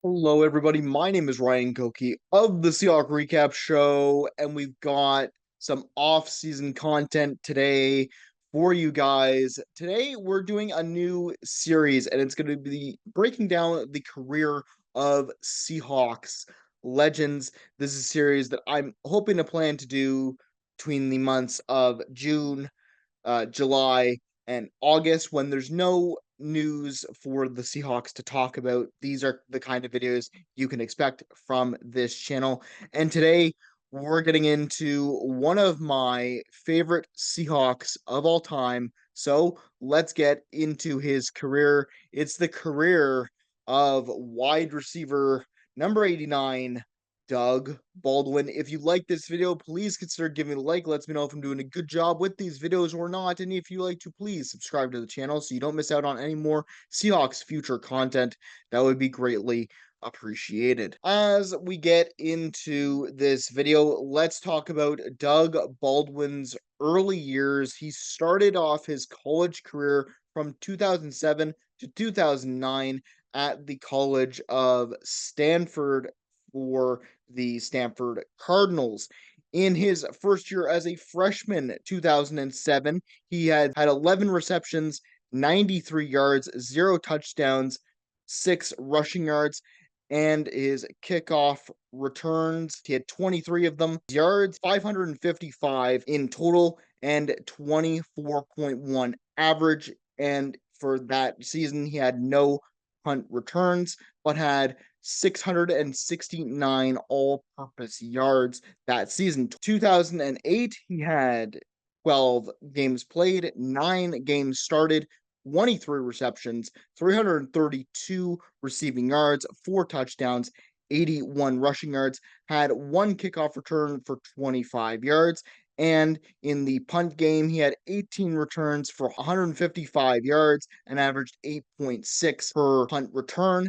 Hello, everybody. My name is Ryan Koki of the Seahawk Recap Show, and we've got some off-season content today for you guys. Today, we're doing a new series, and it's going to be breaking down the career of Seahawks legends. This is a series that I'm hoping to plan to do between the months of June, July, and August when there's no news for the Seahawks to talk about. These are the kind of videos you can expect from this channel. And today we're getting into one of my favorite Seahawks of all time. So let's get into his career. It's the career of wide receiver number 89, Doug Baldwin. If you like this video, please consider giving it a like. Lets me know if I'm doing a good job with these videos or not. And if you like to, please subscribe to the channel so you don't miss out on any more Seahawks future content. That would be greatly appreciated. As we get into this video, let's talk about Doug Baldwin's early years. He started off his college career from 2007 to 2009 at the College of Stanford for the Stanford Cardinals. In his first year as a freshman, 2007, he had 11 receptions, 93 yards, 0 touchdowns, 6 rushing yards, and his kickoff returns, he had 23 of them, yards, 555 in total, and 24.1 average. And for that season, he had no punt returns, but had 669 all-purpose yards that season. 2008, he had 12 games played, 9 games started, 23 receptions, 332 receiving yards, 4 touchdowns, 81 rushing yards, had 1 kickoff return for 25 yards, and in the punt game, he had 18 returns for 155 yards and averaged 8.6 per punt return.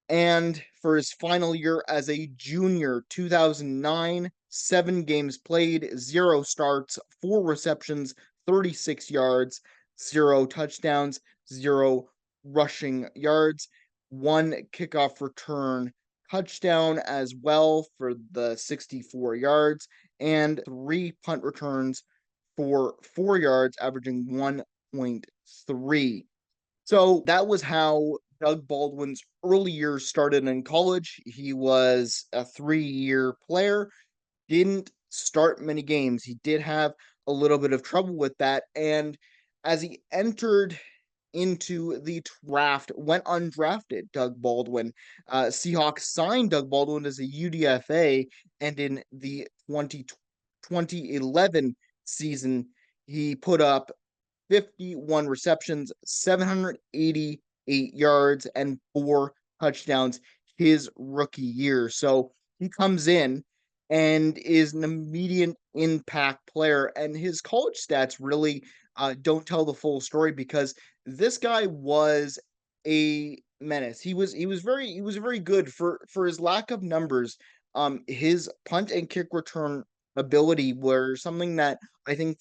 And for his final year as a junior, 2009, 7 games played, 0 starts, 4 receptions, 36 yards, 0 touchdowns, 0 rushing yards, 1 kickoff return touchdown as well for the 64 yards, and 3 punt returns for 4 yards, averaging 1.3. So that was how Doug Baldwin's early years started in college. He was a 3-year player, didn't start many games. He did have a little bit of trouble with that. And as he entered into the draft, went undrafted, Doug Baldwin. Seahawks signed Doug Baldwin as a UDFA, and in the 2011 season, he put up 51 receptions, 788 yards, and 4 touchdowns his rookie year. So he comes in and is an immediate impact player. And his college stats really don't tell the full story because this guy was a menace. He was very good for his lack of numbers. His punt and kick return ability were something that I think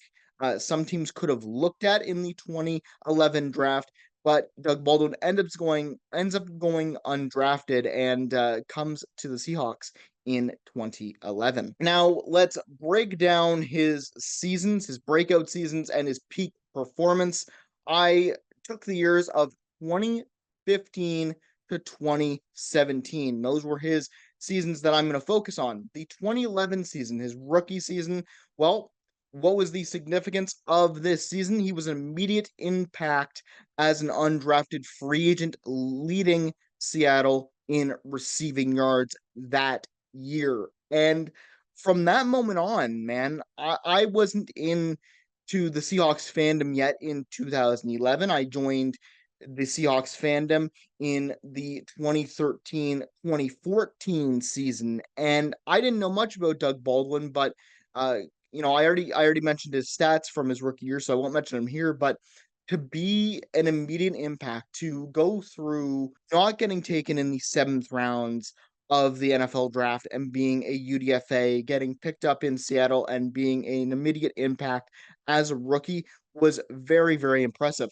some teams could have looked at in the 2011 draft, but Doug Baldwin ends up going undrafted and comes to the Seahawks in 2011. Now let's break down his seasons, his breakout seasons, and his peak performance. I took the years of 2015 to 2017. Those were his seasons that I'm going to focus on. The 2011 season, his rookie season, well, what was the significance of this season? He was an immediate impact as an undrafted free agent, leading Seattle in receiving yards that year. And from that moment on, man, I wasn't in to the Seahawks fandom yet in 2011. I joined the Seahawks fandom in the 2013-2014 season. And I didn't know much about Doug Baldwin, but I already mentioned his stats from his rookie year, so I won't mention them here, but to be an immediate impact, to go through not getting taken in the 7th rounds of the NFL draft and being a UDFA, getting picked up in Seattle and being an immediate impact as a rookie was very, very impressive.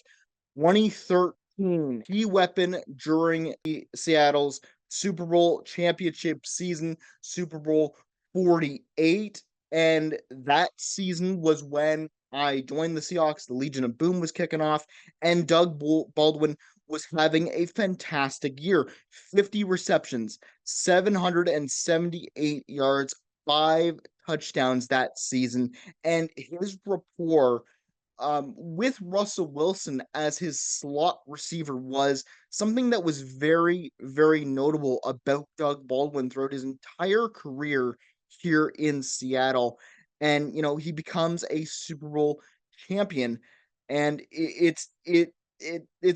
2013 key weapon during Seattle's Super Bowl championship season, Super Bowl 48. And that season was when I joined the Seahawks. The Legion of Boom was kicking off, and Doug Baldwin was having a fantastic year. 50 receptions, 778 yards, 5 touchdowns that season. And his rapport with Russell Wilson as his slot receiver was something that was very, very notable about Doug Baldwin throughout his entire career here in Seattle. And, he becomes a Super Bowl champion. And it's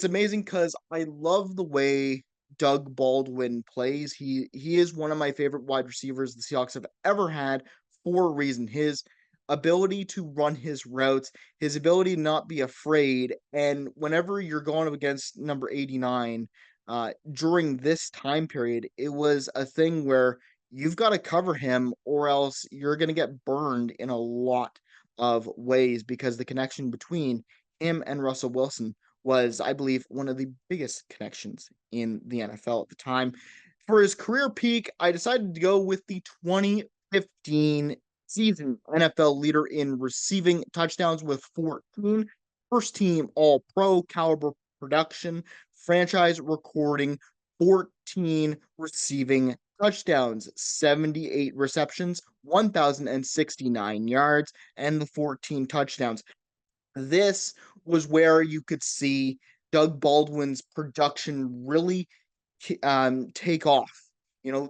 amazing because I love the way Doug Baldwin plays. He is one of my favorite wide receivers the Seahawks have ever had for a reason. His ability to run his routes, his ability to not be afraid, and whenever you're going up against number 89, during this time period, it was a thing where you've got to cover him or else you're going to get burned in a lot of ways because the connection between him and Russell Wilson was, I believe, one of the biggest connections in the NFL at the time. For his career peak, I decided to go with the 2015 season NFL leader in receiving touchdowns with 14, first team All Pro caliber production, franchise recording 14 receiving touchdowns, 78 receptions, 1,069 yards, and the 14 touchdowns. This was where you could see Doug Baldwin's production really take off.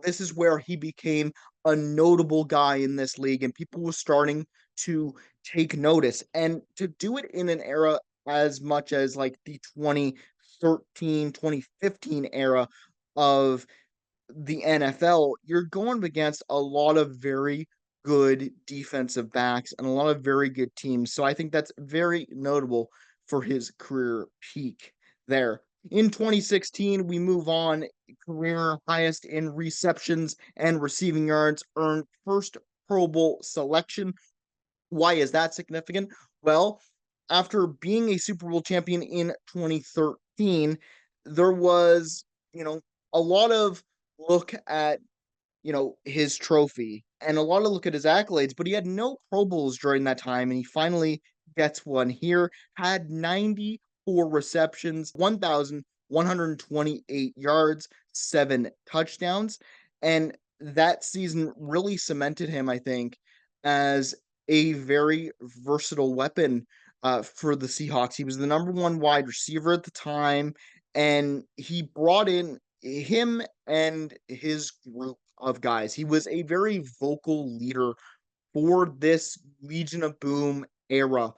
This is where he became a notable guy in this league, and people were starting to take notice. And to do it in an era as much as like the 2013, 2015 era of the NFL, you're going against a lot of very good defensive backs and a lot of very good teams. So I think that's very notable for his career peak there. In 2016, we move on. Career highest in receptions and receiving yards, earned first Pro Bowl selection. Why is that significant? Well, after being a Super Bowl champion in 2013, there was, a lot of look at his trophy and a lot of look at his accolades, but he had no Pro Bowls during that time, and he finally gets one here. Had 94 receptions, 1,128 yards, 7 touchdowns, and that season really cemented him, I think, as a very versatile weapon for the Seahawks. He was the number one wide receiver at the time, and he brought in him and his group of guys. He was a very vocal leader for this Legion of Boom era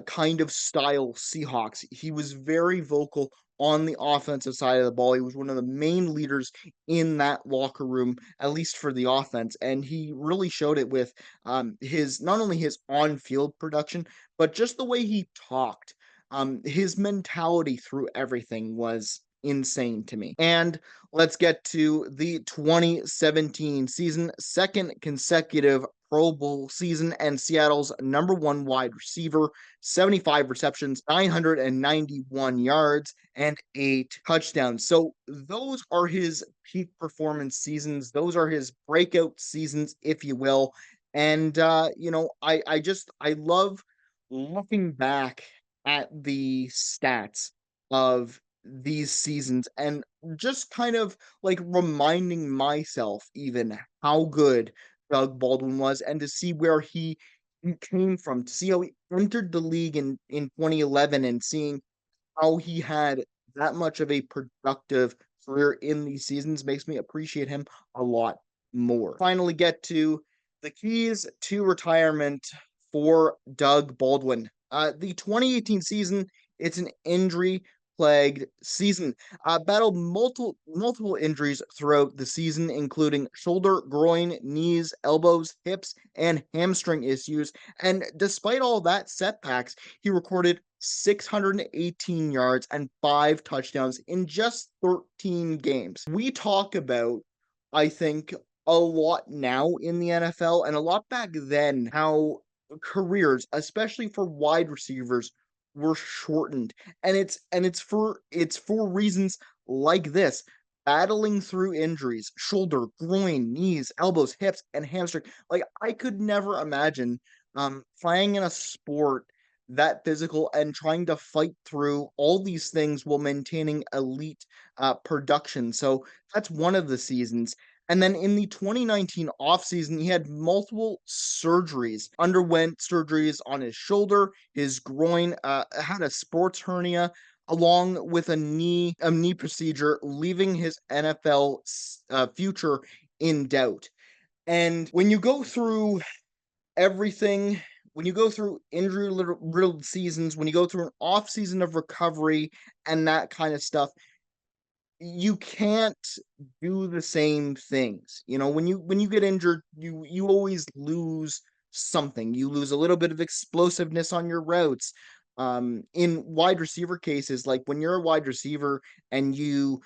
kind of style Seahawks. He was very vocal on the offensive side of the ball. He was one of the main leaders in that locker room, at least for the offense. And he really showed it with his not only his on-field production, but just the way he talked. His mentality through everything was insane to me. And let's get to the 2017 season, second consecutive Pro Bowl season, and Seattle's number one wide receiver, 75 receptions, 991 yards, and 8 touchdowns. So those are his peak performance seasons. Those are his breakout seasons, if you will. And I love looking back at the stats of these seasons and just kind of like reminding myself even how good Doug Baldwin was, and to see where he came from, to see how he entered the league in 2011 and seeing how he had that much of a productive career in these seasons makes me appreciate him a lot more. Finally, get to the keys to retirement for Doug Baldwin. The 2018 season, it's an injury plagued season. Battled multiple injuries throughout the season, including shoulder, groin, knees, elbows, hips, and hamstring issues. And despite all that setbacks, he recorded 618 yards and 5 touchdowns in just 13 games. We talk about, I think, a lot now in the NFL and a lot back then how careers, especially for wide receivers, were shortened. And it's for reasons like this. battling through injuries, shoulder, groin, knees, elbows, hips, and hamstring. Like, I could never imagine playing in a sport that physical and trying to fight through all these things while maintaining elite production. So that's one of the seasons. And then in the 2019 offseason, he had multiple surgeries, underwent surgeries on his shoulder, his groin, had a sports hernia, along with a knee procedure, leaving his NFL future in doubt. And when you go through everything, when you go through injury riddled seasons, when you go through an off season of recovery and that kind of stuff, you can't do the same things. You know, when you get injured, you always lose something. You lose a little bit of explosiveness on your routes. In wide receiver cases, like when you're a wide receiver and you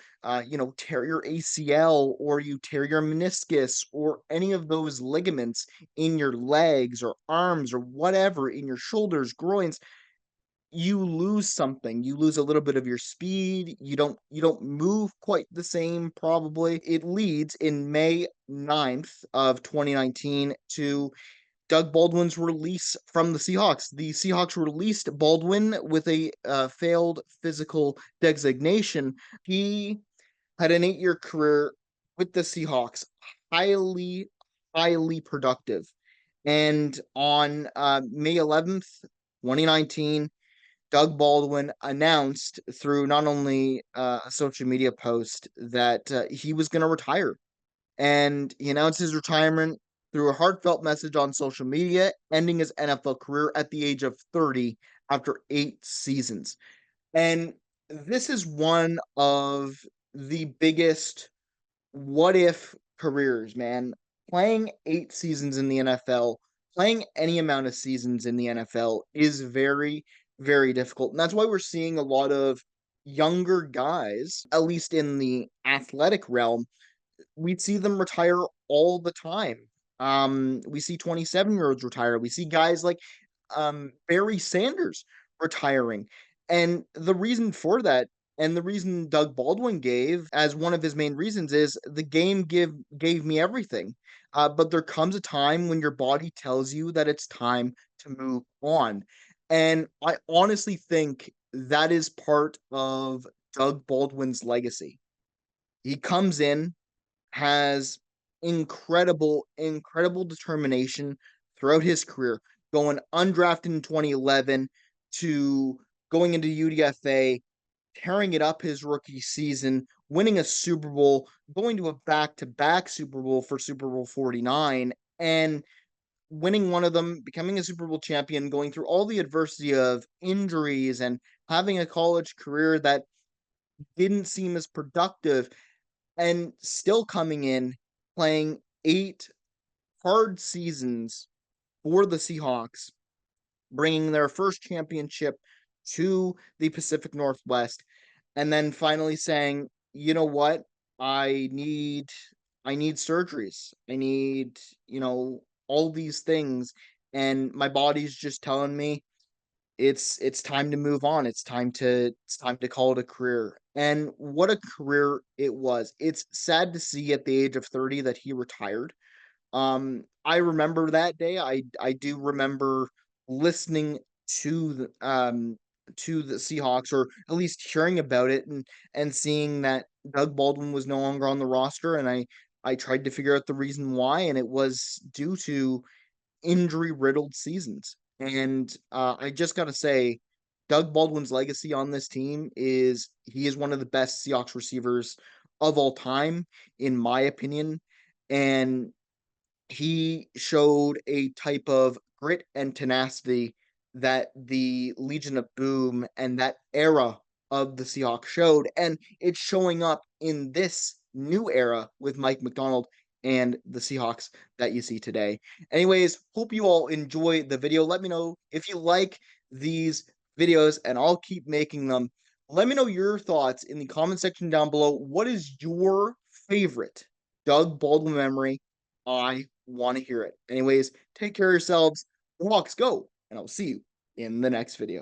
tear your ACL or you tear your meniscus or any of those ligaments in your legs or arms or whatever, in your shoulders, groins, you lose something. You lose a little bit of your speed. You don't move quite the same probably. It leads in May 9th of 2019 to Doug Baldwin's release from the Seahawks. The Seahawks released Baldwin with a failed physical designation. He had an 8-year career with the Seahawks, highly, highly productive. And on May 11th, 2019, Doug Baldwin announced through not only a social media post that he was going to retire. And he announced his retirement through a heartfelt message on social media, ending his NFL career at the age of 30 after 8 seasons. And this is one of the biggest what if careers, man. Playing 8 seasons in the NFL, playing any amount of seasons in the NFL is very, very difficult. And that's why we're seeing a lot of younger guys, at least in the athletic realm, we see them retire all the time. We see 27-year-olds retire. We see guys like Barry Sanders retiring. And the reason for that, and the reason Doug Baldwin gave as one of his main reasons, is the game gave me everything. But there comes a time when your body tells you that it's time to move on. And I honestly think that is part of Doug Baldwin's legacy. He comes in, has incredible, incredible determination throughout his career, going undrafted in 2011 to going into UDFA, tearing it up his rookie season, winning a Super Bowl, going to a back-to-back Super Bowl for Super Bowl 49, and winning one of them, becoming a Super Bowl champion, going through all the adversity of injuries and having a college career that didn't seem as productive, and still coming in, playing 8 hard seasons for the Seahawks, bringing their first championship to the Pacific Northwest, and then finally saying, "You know what? I need I need surgeries. I need, all these things, and my body's just telling me it's time to move on. It's time to call it a career." And what a career it was. It's sad to see at the age of 30 that he retired. I remember that day. I do remember listening to the Seahawks, or at least hearing about it, and seeing that Doug Baldwin was no longer on the roster, and I tried to figure out the reason why, and it was due to injury riddled seasons. And I just got to say, Doug Baldwin's legacy on this team is he is one of the best Seahawks receivers of all time, in my opinion. And he showed a type of grit and tenacity that the Legion of Boom and that era of the Seahawks showed. And it's showing up in this new era with Mike McDonald and the Seahawks that you see today. Anyways, hope you all enjoy the video. Let me know if you like these videos, and I'll keep making them. Let me know your thoughts in the comment section down below. What is your favorite Doug Baldwin memory? I want to hear it. Anyways, take care of yourselves. The Hawks go, and I'll see you in the next video.